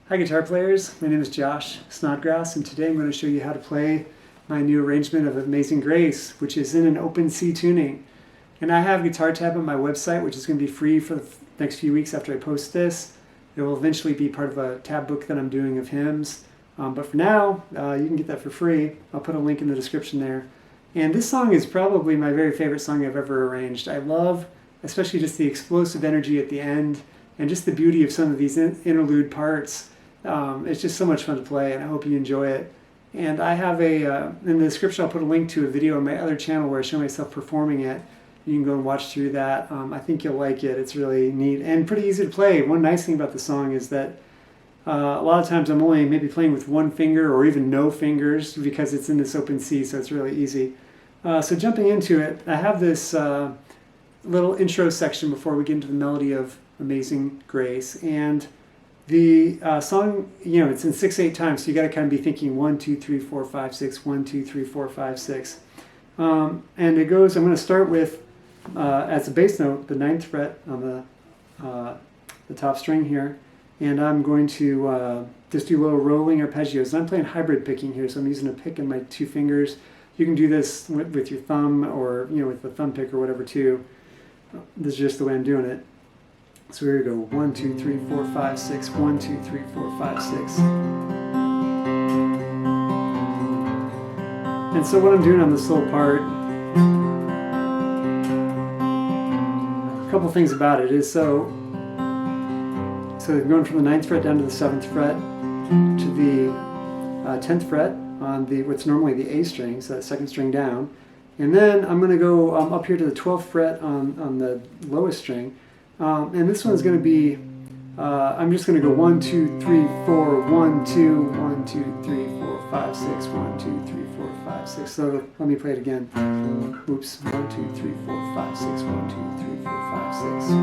Hi guitar players, my name is Josh Snodgrass, and today I'm going to show you how to play my new arrangement of Amazing Grace, which is in an open C tuning. And I have a guitar tab on my website, which is going to be free for the next few weeks after I post this. It will eventually be part of a tab book that I'm doing of hymns. But for now, you can get that for free. I'll put a link in the description there. And this song is probably my very favorite song I've ever arranged. I love especially just the explosive energy at the end and just the beauty of some of these interlude parts. It's just so much fun to play, and I hope you enjoy it. And I have in the description I'll put a link to a video on my other channel where I show myself performing it. You can go and watch through that. I think you'll like it. It's really neat and pretty easy to play. One nice thing about the song is that a lot of times I'm only maybe playing with one finger or even no fingers because it's in this open C, so it's really easy. So jumping into it, I have this little intro section before we get into the melody of Amazing Grace. And the song, you know, it's in 6/8 time, so you got to kind of be thinking 1, 2, 3, 4, 5, 6, 1, 2, 3, 4, 5, 6. And it goes, I'm going to start with, as a bass note, the 9th fret on the top string here. And I'm going to just do little rolling arpeggios. And I'm playing hybrid picking here, so I'm using a pick in my 2 fingers. You can do this with your thumb or, you know, with the thumb pick or whatever too. This is just the way I'm doing it. So here we go, 1, 2, 3, 4, 5, 6, 1, 2, 3, 4, 5, 6. And so what I'm doing on this little part, a couple things about it is so going from the 9th fret down to the 7th fret to the 10th fret on what's normally the A string, so that 2nd string down. And then I'm going to go up here to the 12th fret on the lowest string. And this one's going to be, I'm just going to go 1, 2, 3, 4, 1, 2, 1, 2, 3, 4, 5, 6, 1, 2, 3, 4, 5, 6. So let me play it again. Oops. 1, 2, 3, 4, 5, 6, 1, 2, 3, 4, 5, 6.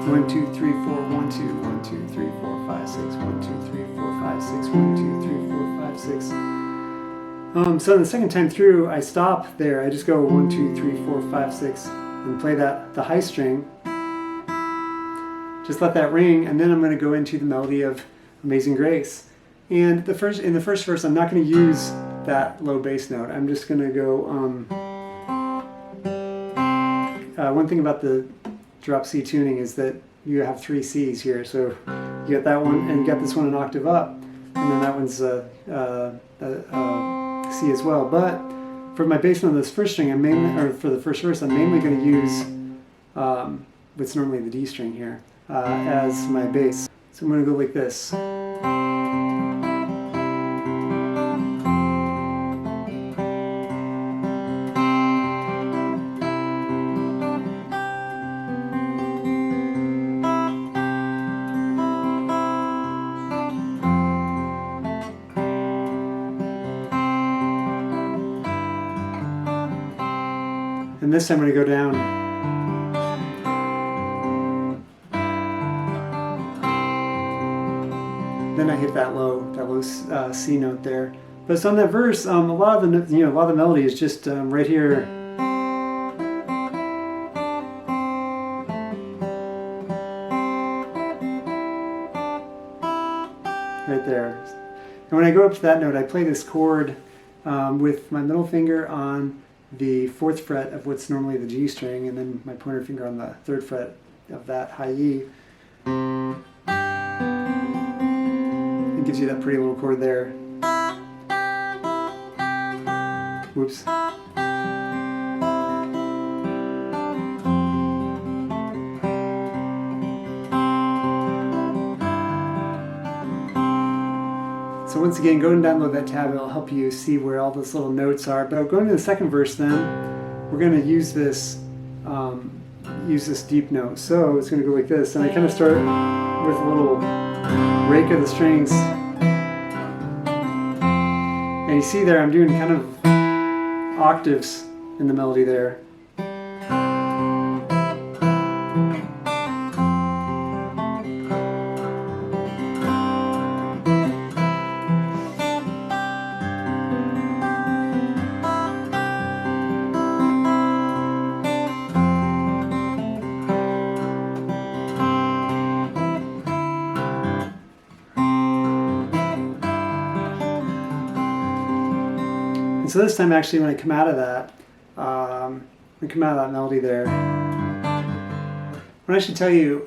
1, 2, 3, 4, 1, 2, 1, 2, 3, 4, 5, 6, 1, 2, 3, 4, 5, 6, 1, 2, 3, 4, 5, 6. So the second time through, I stop there. I just go 1, 2, 3, 4, 5, 6, and play the high string. Just let that ring, and then I'm going to go into the melody of Amazing Grace. And in the first verse, I'm not going to use that low bass note. I'm just going to go. One thing about the drop C tuning is that you have 3 C's here. So you got that one, and you got this one an octave up, and then that one's C as well. But for my bass note on this first string, for the first verse, I'm mainly going to use what's normally the D string here as my bass. So I'm going to go like this. And this time I'm going to go down. Then I hit that low C note there. But so on that verse, a lot of the melody is just right here. Right there. And when I go up to that note, I play this chord with my middle finger on the 4th fret of what's normally the G string, and then my pointer finger on the 3rd fret of that high E. It gives you that pretty little chord there. Whoops. So once again, go and download that tab. It'll help you see where all those little notes are. But going to the second verse then, we're going to use this deep note. So it's going to go like this. And I kind of start with a little rake of the strings. And you see there I'm doing kind of octaves in the melody there. And so this time actually when I come out of that, melody there, what I should tell you,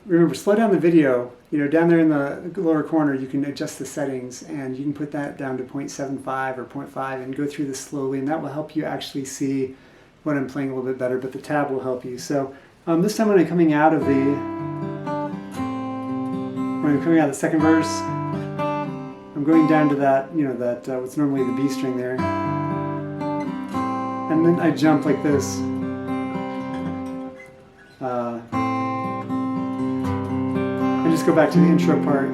remember, slow down the video. You know, down there in the lower corner, you can adjust the settings, and you can put that down to 0.75 or 0.5 and go through this slowly, and that will help you actually see what I'm playing a little bit better, but the tab will help you. So this time when I'm coming out of the second verse, I'm going down to that, you know, that what's normally the B string there, and then I jump like this. And just go back to the intro part.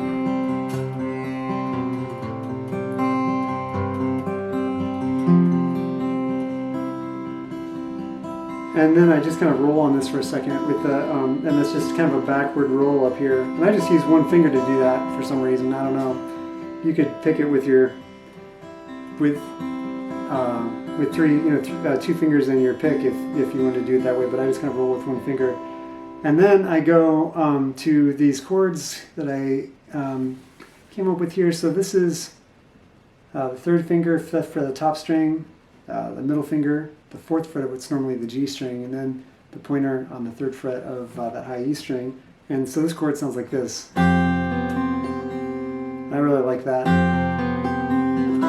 And then I just kind of roll on this for a second with the, and it's just kind of a backward roll up here. And I just use one finger to do that for some reason. I don't know. You could pick it with your, with three, you know, 2 fingers in your pick if you want to do it that way. But I just kind of roll with one finger. And then I go to these chords that I came up with here. So this is the 3rd finger, 5th fret of the top string, the middle finger, the 4th fret of what's normally the G string, and then the pointer on the 3rd fret of that high E string. And so this chord sounds like this. I really like that. And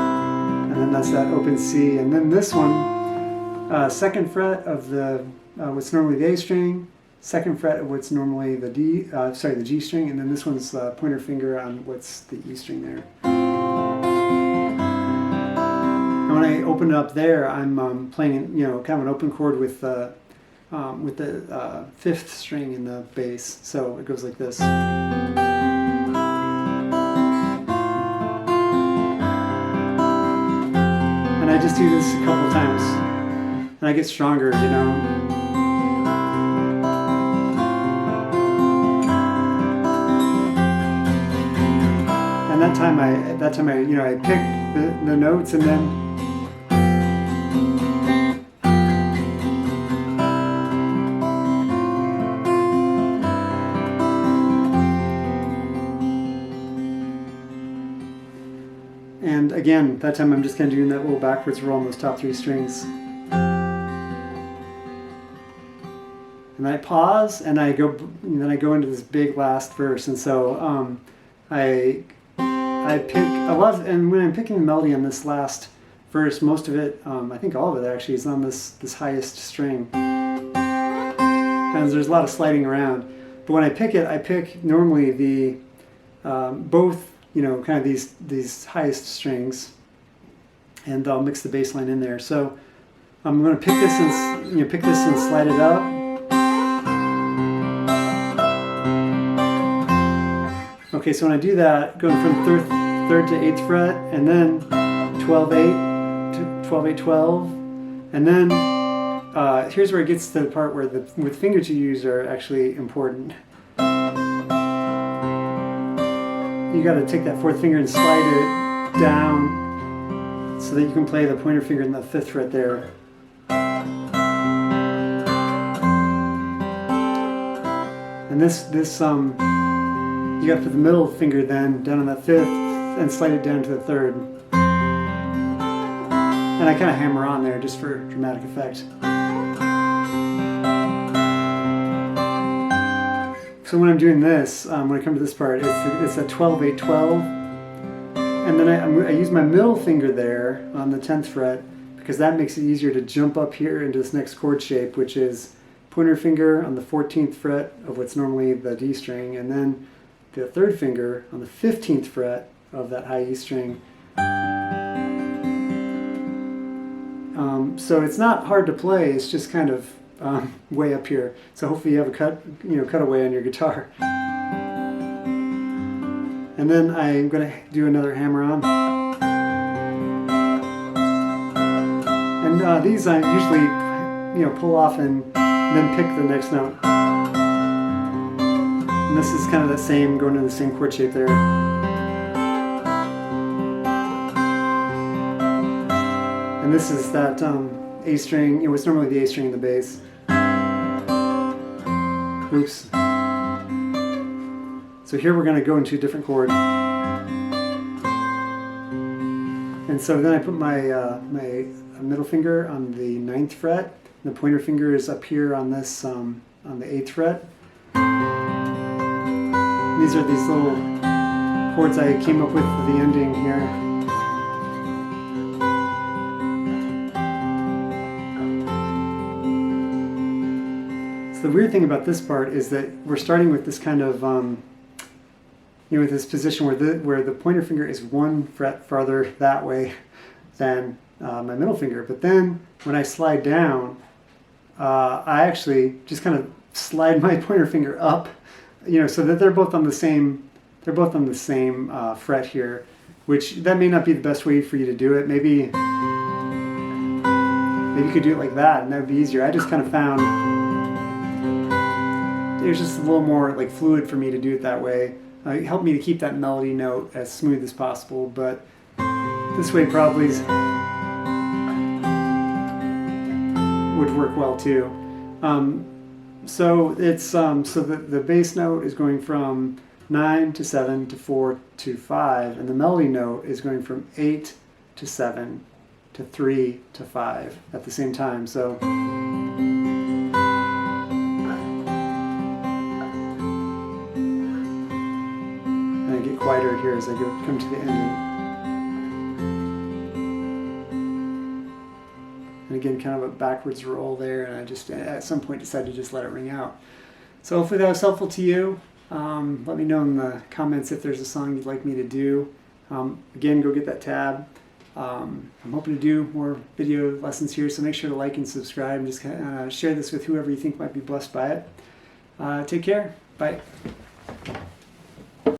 then that's that open C. And then this one, 2nd fret of the what's normally the A string, 2nd fret of what's normally the the G string, and then this one's pointer finger on what's the E string there. And when I open it up there, I'm playing, you know, kind of an open chord with the 5th string in the bass. So it goes like this. And I just do this a couple times, and I get stronger, you know. And that time I you know, I pick the notes, and then again, that time I'm just kind of doing that little backwards roll on those top 3 strings. And I pause, and then I go into this big last verse, and so I pick a lot of, and when I'm picking the melody on this last verse, most of it, I think all of it actually, is on this highest string. And there's a lot of sliding around. But when I pick normally the both, you know, kind of these highest strings, and I'll mix the bass line in there. So I'm going to pick this and slide it up. Okay, so when I do that, going from 3rd to 8th fret, and then 12-8 to 12-8-12, and then here's where it gets to the part where the finger to use are actually important. You got to take that 4th finger and slide it down so that you can play the pointer finger in the 5th fret there. And this you got to put the middle finger then down on that 5th and slide it down to the 3rd. And I kind of hammer on there just for dramatic effect. So when I'm doing this, when I come to this part, it's a 12-8-12, and then I use my middle finger there on the 10th fret, because that makes it easier to jump up here into this next chord shape, which is pointer finger on the 14th fret of what's normally the D string, and then the 3rd finger on the 15th fret of that high E string. So it's not hard to play, it's just kind of way up here. So hopefully you have a cutaway on your guitar. And then I'm going to do another hammer on. And these I usually, pull off and then pick the next note. And this is kind of the same, going in the same chord shape there. And this is that A string, it's normally the A string in the bass. Oops. So here we're going to go into a different chord. And so then I put my my middle finger on the 9th fret. The pointer finger is up here on this on the 8th fret. These are these little chords I came up with for the ending here. So the weird thing about this part is that we're starting with this kind of you know, with this position where the pointer finger is 1 fret farther that way than my middle finger. But then when I slide down, I actually just kind of slide my pointer finger up, you know, so that they're both on the same fret here, which that may not be the best way for you to do it. Maybe you could do it like that, and that would be easier. I just kind of found it was just a little more like fluid for me to do it that way. It helped me to keep that melody note as smooth as possible, but this way probably would work well too. So it's so the bass note is going from 9 to 7 to 4 to 5, and the melody note is going from 8 to 7 to 3 to 5 at the same time. So and I get quieter here as I come to the ending. And again, kind of a backwards roll there, and I just at some point decided to just let it ring out. So hopefully that was helpful to you. Let me know in the comments if there's a song you'd like me to do. Again, go get that tab. I'm hoping to do more video lessons here, so make sure to like and subscribe, and just share this with whoever you think might be blessed by it. Take care. Bye.